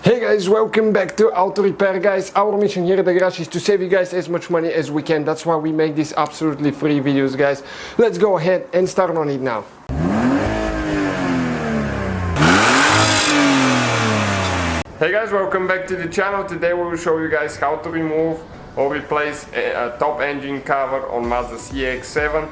Hey guys, welcome back to Auto Repair guys. Our mission here at the garage is to save you guys as much money as we can. That's why we make these absolutely free videos guys. Let's go ahead and start on it now. Hey guys, welcome back to the channel. Today we will show you guys how to remove or replace a top engine cover on Mazda CX-7.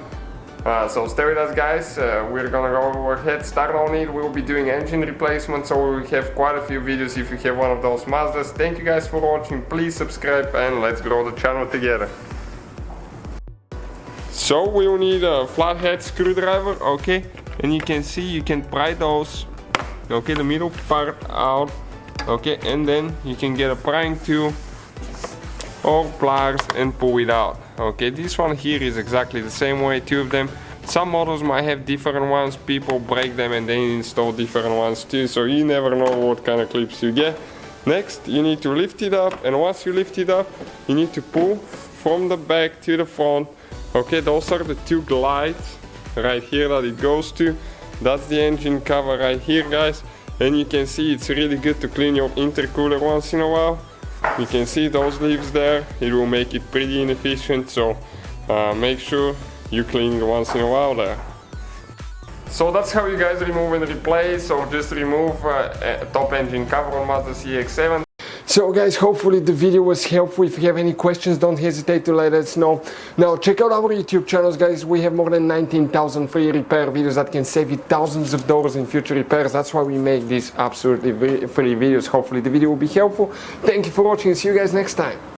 So stay with us guys, we're gonna go ahead, start on it. We'll be doing engine replacement, so we have quite a few videos if you have one of those Mazdas. Thank you guys for watching, please subscribe and let's grow the channel together. So we'll need a flathead screwdriver, okay, and you can see you can pry those, okay, the middle part out, okay, and then you can get a prying tool or pliers and pull it out. Okay, this one here is exactly the same way, two of them. Some models might have different ones, people break them and then install different ones too, so you never know what kind of clips you get. Next, you need to lift it up, and once you lift it up, you need to pull from the back to the front. Okay, those are the two glides right here that it goes to. That's the engine cover right here guys, and you can see it's really good to clean your intercooler once in a while. You can see those leaves there, it will make it pretty inefficient, so make sure you clean it once in a while there. So that's how you guys remove and replace, or just remove a top engine cover on Mazda CX-7. So guys, hopefully the video was helpful. If you have any questions, don't hesitate to let us know. Now check out our YouTube channels guys, we have more than 19,000 free repair videos that can save you thousands of dollars in future repairs. That's why we make these absolutely free videos. Hopefully the video will be helpful. Thank you for watching and see you guys next time.